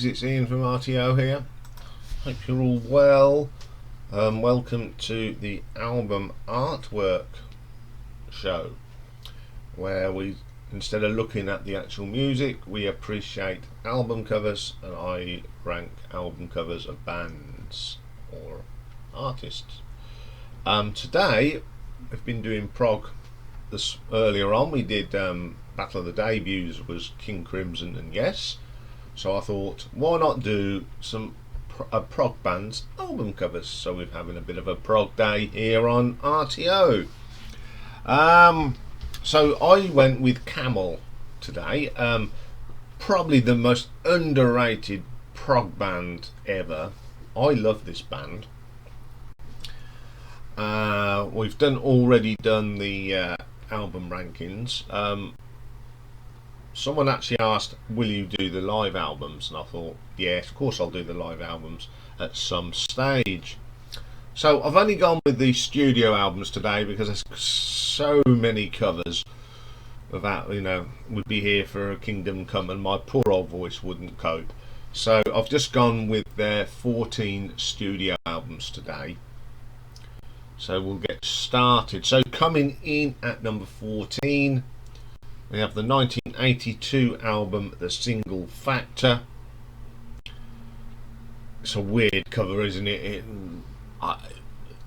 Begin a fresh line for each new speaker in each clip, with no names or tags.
it's Iain from RTO here. Hope you're all well. Welcome to the album artwork show, where we, instead of looking at the actual music, we appreciate album covers, and I rank album covers of bands or artists. Today we've been doing prog. This earlier on we did Battle of the Debuts was King Crimson and Yes, so I thought why not do some prog bands album covers. So we're having a bit of a prog day here on RTO. So I went with Camel today. Probably the most underrated prog band ever. I love this band. We've already done the album rankings. Someone actually asked, will you do the live albums? And I thought, yes, of course I'll do the live albums at some stage. So I've only gone with the studio albums today because there's so many covers of that, would be here for a Kingdom Come and my poor old voice wouldn't cope. So I've just gone with their 14 studio albums today. So we'll get started. So coming in at number 14, we have the 1982 album, The Single Factor. It's a weird cover, isn't it?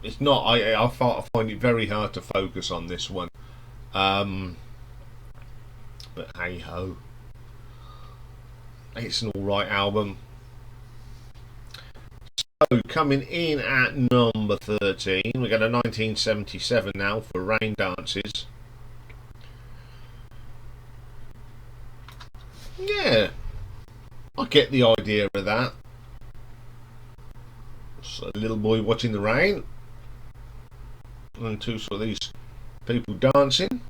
It's not. I find it very hard to focus on this one. But hey ho, it's an alright album. So coming in at number 13, we got a 1977 now for Rain Dances. Yeah, I get the idea of that. It's a little boy watching the rain and two sort of these people dancing.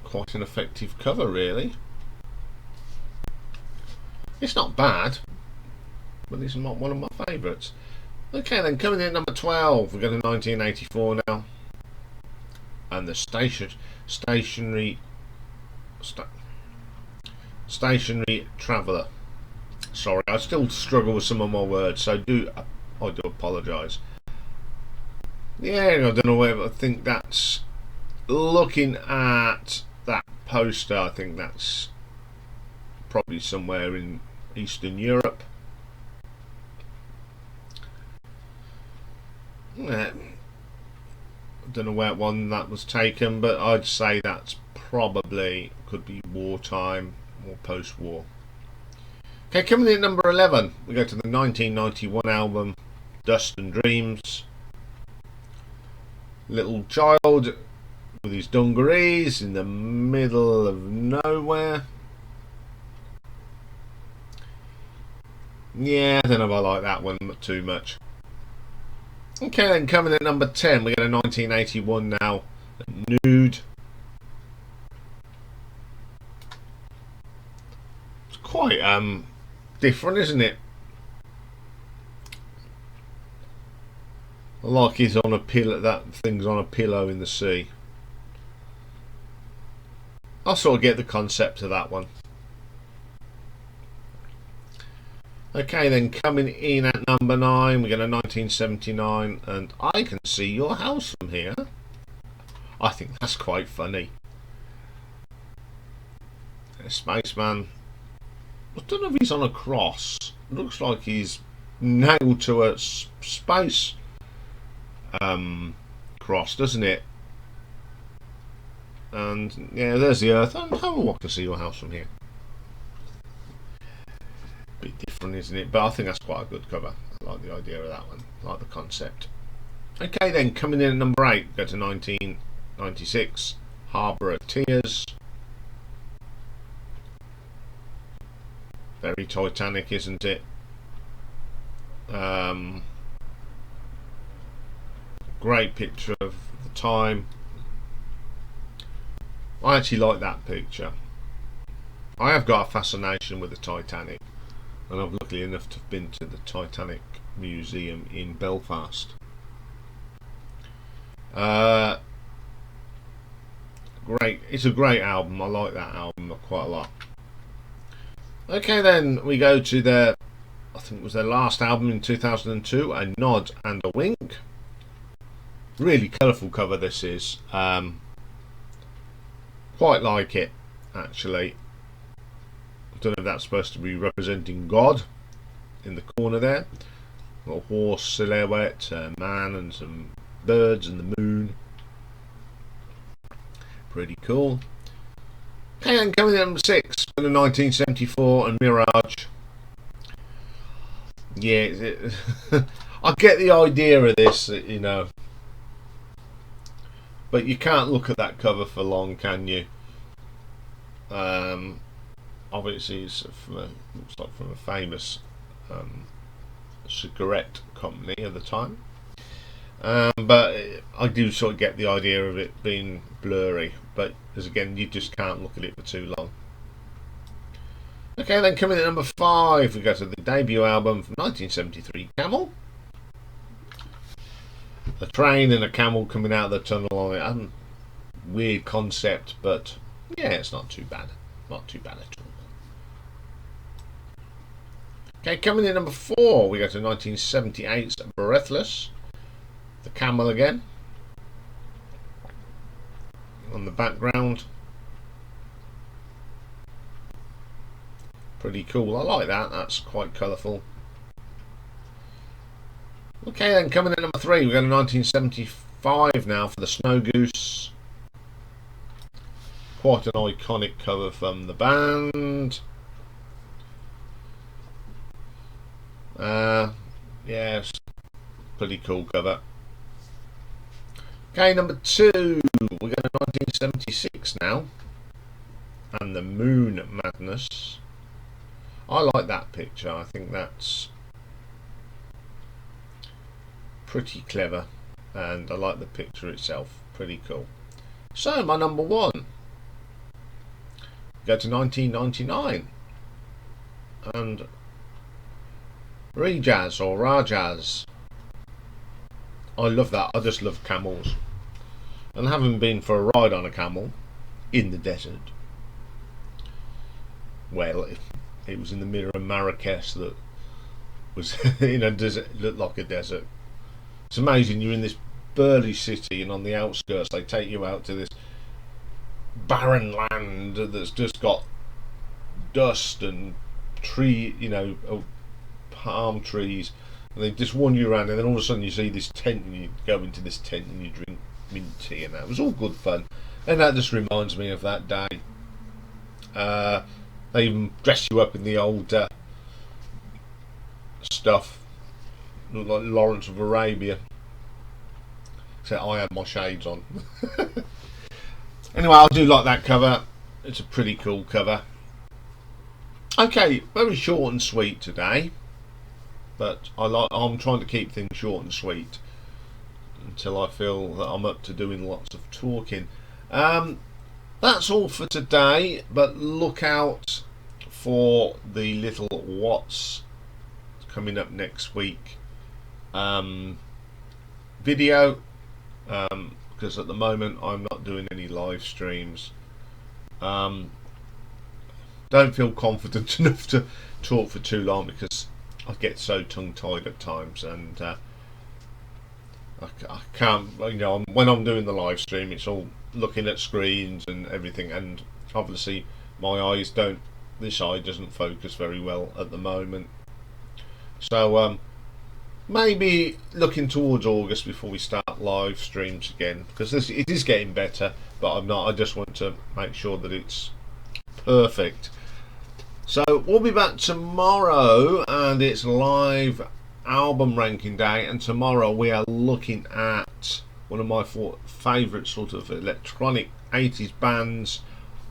Quite an effective cover, really. It's not bad, but it's not one of my favourites. Okay, then coming in at number 12, we've got a 1984 now, and the Stationary Traveller. Sorry, I still struggle with some of my words, so I do apologise. Yeah, I don't know whether I think that's, looking at that poster, I think that's probably somewhere in Eastern Europe. I don't know where one that was taken, but I'd say that's probably could be wartime or post-war. Okay, coming in at number 11, we go to the 1991 album Dust and Dreams. Little child with his dungarees in the middle of nowhere. Yeah, I don't know if I like that one too much. Okay, then coming at number 10, we got a 1981 now, Nude. It's quite different, isn't it? Like he's on a pillow, that thing's on a pillow in the sea. I sort of get the concept of that one. Okay, then coming in at number 9, we get a 1979, and I Can See Your House From Here. I think that's quite funny. A spaceman. I don't know if he's on a cross. Looks like he's nailed to a space cross, doesn't it? And yeah, there's the Earth. And how I can see your house from here. Bit different, isn't it? But I think that's quite a good cover. I like the idea of that one. I like the concept. Okay, then coming in at number 8, go to 1996, Harbour of Tears. Very Titanic, isn't it? Great picture of the time. I actually like that picture. I have got a fascination with the Titanic, and I'm lucky enough to have been to the Titanic Museum in Belfast. Great, it's a great album. I like that album quite a lot. Okay, then we go to their, I think it was their last album in 2002, A Nod and a Wink. Really colourful cover this is. Quite like it, actually. I don't know if that's supposed to be representing God in the corner there. Got a horse silhouette, a man and some birds and the moon. Pretty cool. Okay, and coming in at number 6 for the 1974 and Mirage. Yeah, I get the idea of this, you know. But you can't look at that cover for long, can you? Obviously, it's looks like from a famous cigarette company at the time. But I do sort of get the idea of it being blurry. But as again, you just can't look at it for too long. Okay, then coming in at number 5, we go to the debut album from 1973, Camel. A train and a camel coming out of the tunnel on it. Weird concept, but yeah, it's not too bad. Not too bad at all. Okay, coming in at number 4, we go to 1978's Breathless. The camel again. On the background. Pretty cool. I like that. That's quite colourful. Okay, then coming in at number 3, we go to 1975 now for the Snow Goose. Quite an iconic cover from the band. Yes, pretty cool cover. Okay, number 2, we go to 1976 now, and the Moon Madness. I like that picture. I think that's pretty clever, and I like the picture itself. Pretty cool. So my number 1, go to 1999, and Rejaz or Rajaz. I love that. I just love camels, and having been for a ride on a camel in the desert, well, it was in the middle of Marrakesh that was in a desert, looked like a desert. It's amazing. You're in this burly city, and on the outskirts they take you out to this barren land that's just got dust and palm trees, and they just wander you around, and then all of a sudden you see this tent, and you go into this tent and you drink mint tea, and that was all good fun. And that just reminds me of that day. They even dress you up in the old stuff, like Lawrence of Arabia, except I had my shades on. Anyway, I do like that cover. It's a pretty cool cover. Okay, very short and sweet today, but I'm trying to keep things short and sweet until I feel that I'm up to doing lots of talking. That's all for today, but look out for the little what's coming up next week video, because at the moment I'm not doing any live streams. Don't feel confident enough to talk for too long because I get so tongue-tied at times, and I can't, when I'm doing the live stream, it's all looking at screens and everything, and obviously this eye doesn't focus very well at the moment. So maybe looking towards August before we start live streams again, because it is getting better, but I just want to make sure that it's perfect. So we'll be back tomorrow, and it's live album ranking day, and tomorrow we are looking at one of my favourite sort of electronic 80s bands,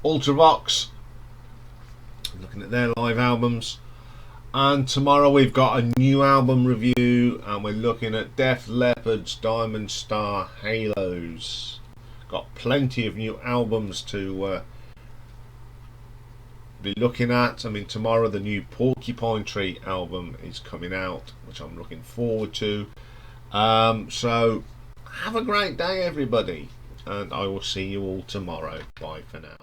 Ultravox. Looking at their live albums. And tomorrow we've got a new album review, and we're looking at Def Leppard's Diamond Star Halos. Got plenty of new albums to be looking at. I mean, tomorrow the new Porcupine Tree album is coming out, which I'm looking forward to. So have a great day, everybody, and I will see you all tomorrow. Bye for now.